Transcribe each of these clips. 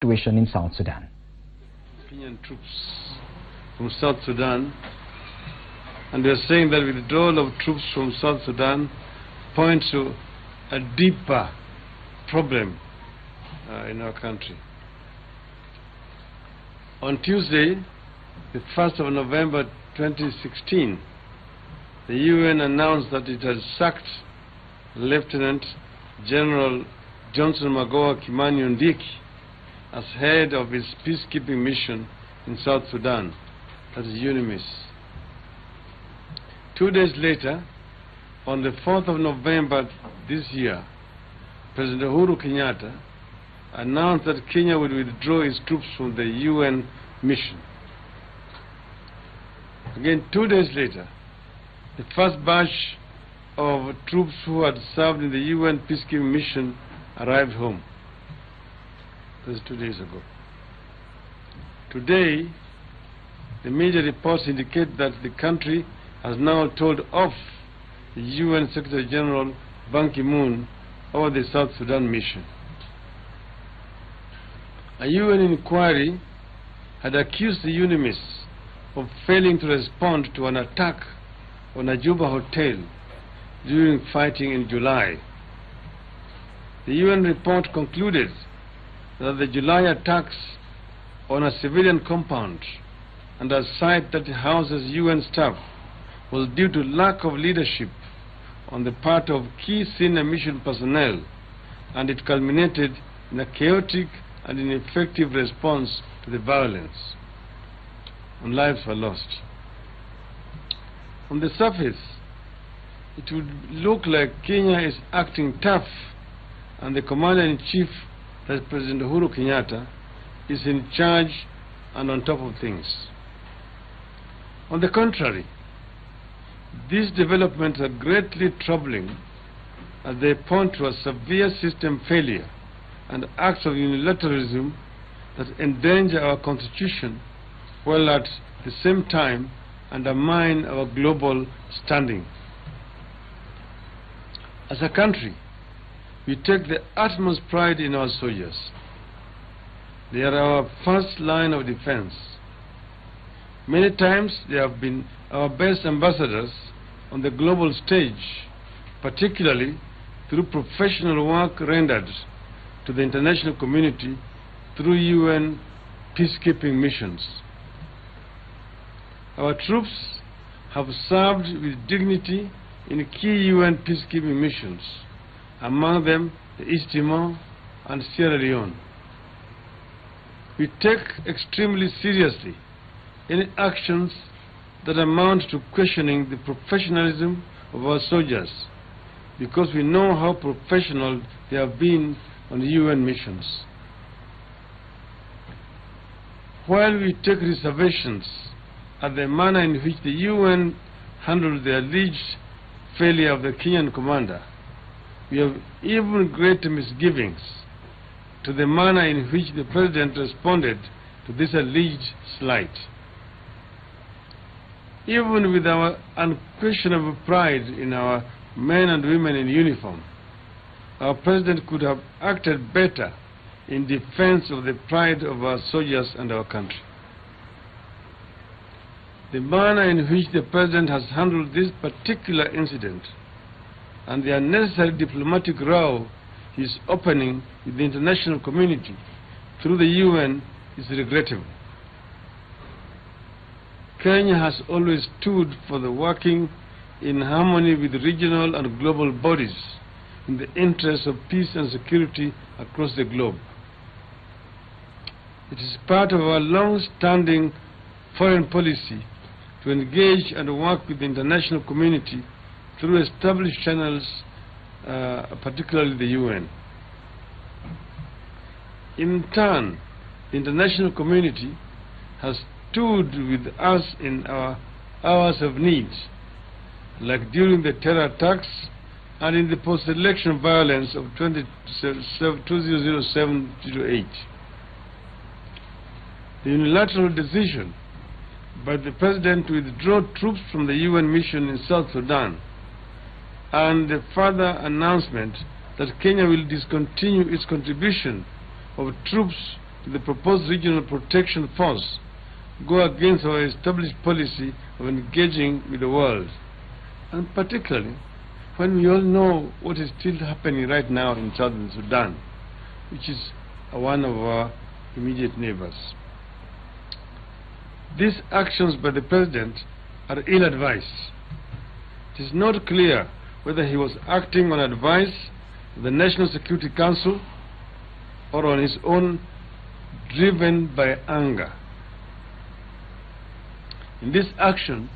situation in South Sudan. Kenyan troops from South Sudan, and we are saying that withdrawal of troops from South Sudan points to a deeper problem in our country. On Tuesday, the 1st of November 2016, the UN announced that it had sacked Lieutenant General Johnson Magoha Kimani Undiki as head of its peacekeeping mission in South Sudan, that is UNMISS. 2 days later, on the 4th of November this year, President Uhuru Kenyatta announced that Kenya would withdraw its troops from the UN mission. Again, 2 days later, the first batch of troops who had served in the UN peacekeeping mission arrived home. This is 2 days ago. Today, the media reports indicate that the country has now told off the UN Secretary General Ban Ki-moon over the South Sudan mission. A UN inquiry had accused the UNMISS of failing to respond to an attack on a Juba hotel during fighting in July. The UN report concluded that the July attacks on a civilian compound and a site that houses UN staff was due to lack of leadership on the part of key senior mission personnel, and it culminated in a chaotic and ineffective response to the violence, and lives were lost. On the surface, it would look like Kenya is acting tough and the Commander-in-Chief, that is President Uhuru Kenyatta, is in charge and on top of things. On the contrary, these developments are greatly troubling as they point to a severe system failure and acts of unilateralism that endanger our constitution while at the same time undermine our global standing. As a country, we take the utmost pride in our soldiers. They are our first line of defense. Many times they have been our best ambassadors on the global stage, particularly through professional work rendered to the international community through UN peacekeeping missions. Our troops have served with dignity in key UN peacekeeping missions, among them the East Timor and Sierra Leone. We take extremely seriously any actions that amount to questioning the professionalism of our soldiers, because we know how professional they have been on the UN missions. While we take reservations at the manner in which the UN handled the alleged failure of the Kenyan commander, we have even greater misgivings to the manner in which the President responded to this alleged slight. Even with our unquestionable pride in our men and women in uniform, our President could have acted better in defense of the pride of our soldiers and our country. The manner in which the President has handled this particular incident and the unnecessary diplomatic row he is opening with the international community through the UN is regrettable. Kenya has always stood for the working in harmony with regional and global bodies in the interest of peace and security across the globe. It is part of our long-standing foreign policy to engage and work with the international community through established channels, particularly the UN. In turn, the international community has stood with us in our hours of need, like during the terror attacks and in the post-election violence of 2007-08. The unilateral decision by the President to withdraw troops from the UN mission in South Sudan and the further announcement that Kenya will discontinue its contribution of troops to the proposed regional protection force go against our established policy of engaging with the world, and particularly when we all know what is still happening right now in southern Sudan, which is one of our immediate neighbors. These actions by the President are ill-advised. It is not clear whether he was acting on advice of the National Security Council or on his own, driven by anger. In this action,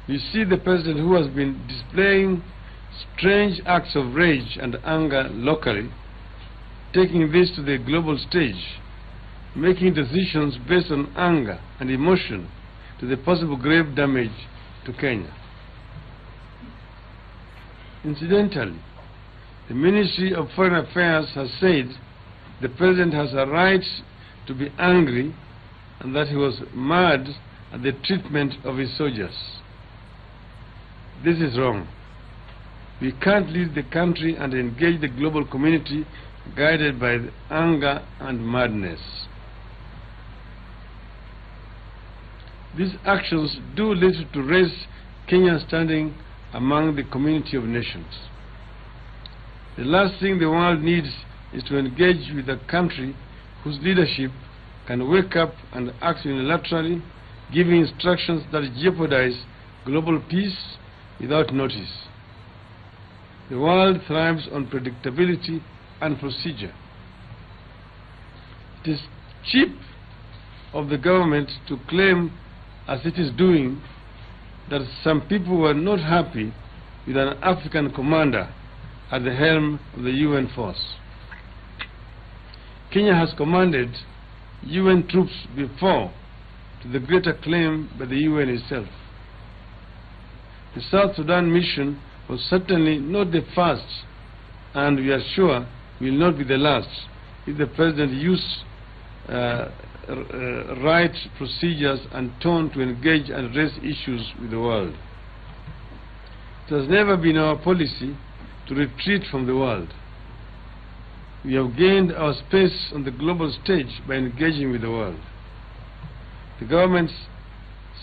we see the President, who has been displaying strange acts of rage and anger locally, taking this to the global stage, making decisions based on anger and emotion to the possible grave damage to Kenya. Incidentally, the Ministry of Foreign Affairs has said the President has a right to be angry and that he was mad at the treatment of his soldiers. This is wrong. We can't lead the country and engage the global community guided by anger and madness. These actions do little to raise Kenya's standing among the community of nations. The last thing the world needs is to engage with a country whose leadership can wake up and act unilaterally, giving instructions that jeopardize global peace without notice. The world thrives on predictability and procedure. It is cheap of the government to claim, as it is doing, that some people were not happy with an African commander at the helm of the UN force. Kenya has commanded UN troops before, to the great acclaim by the UN itself. The South Sudan mission was certainly not the first, and we are sure will not be the last, if the President used right procedures and tone to engage and raise issues with the world. It has never been our policy to retreat from the world. We have gained our space on the global stage by engaging with the world. The government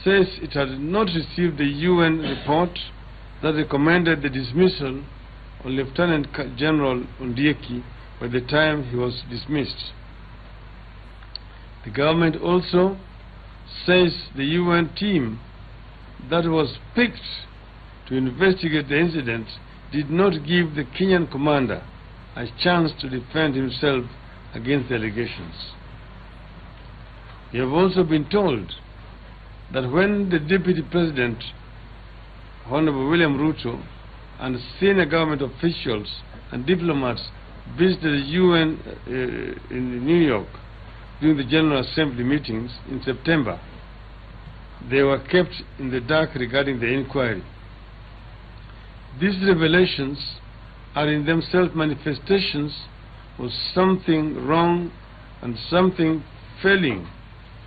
says it had not received the UN report that recommended the dismissal of Lieutenant General Ondieki by the time he was dismissed. The government also says the UN team that was picked to investigate the incident did not give the Kenyan commander a chance to defend himself against the allegations. We have also been told that when the Deputy President, Honorable William Ruto, and senior government officials and diplomats visited the UN in New York during the General Assembly meetings in September, they were kept in the dark regarding the inquiry. These revelations are in themselves manifestations of something wrong and something failing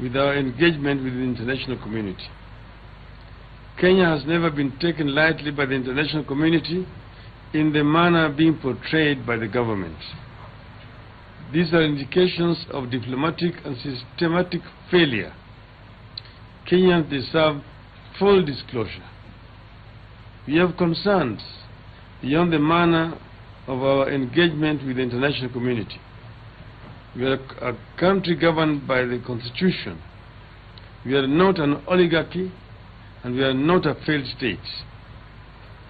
with our engagement with the international community. Kenya has never been taken lightly by the international community in the manner being portrayed by the government. These are indications of diplomatic and systematic failure. Kenyans deserve full disclosure. We have concerns beyond the manner of our engagement with the international community. We are a country governed by the Constitution. We are not an oligarchy, and we are not a failed state.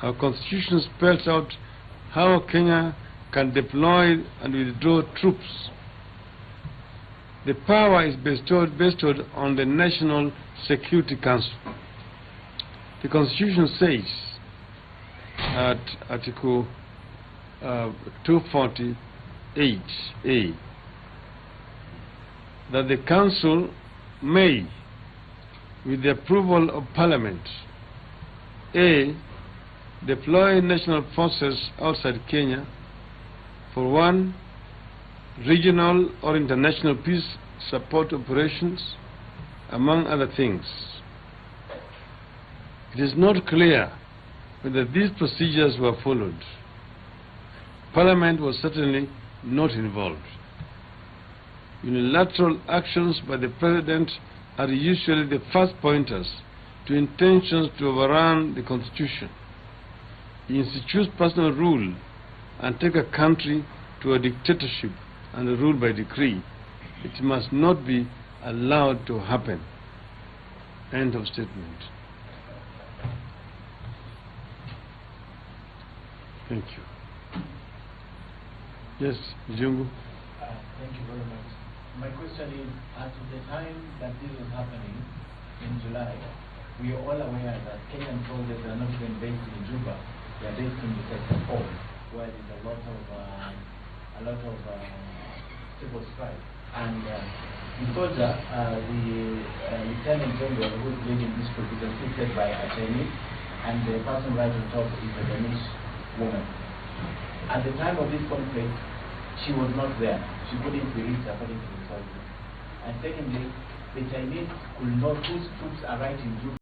Our Constitution spells out how Kenya can deploy and withdraw troops. The power is bestowed on the National Security Council. The Constitution says at Article 248A that the Council may, with the approval of Parliament, A, deploy national forces outside Kenya for 1, regional or international peace support operations, among other things. It is not clear whether these procedures were followed. Parliament was certainly not involved. Unilateral actions by the President are usually the first pointers to intentions to overrun the Constitution. He institutes personal rule and take a country to a dictatorship and a rule by decree. It must not be allowed to happen. End of statement. Thank you. Yes, Jungu. Thank you very much. My question is, at the time that this was happening in July, we are all aware that Kenyan soldiers are not even based in Juba. They are based in the Sector 4, where there is a lot of civil strife. And the soldier, the Lieutenant General who is leading this group, is assisted by a Chinese, and the person right on top is a Danish woman. At the time of this conflict, she was not there. She couldn't be reached according to the soldiers. And secondly, the Chinese could not, whose troops are right in Juba.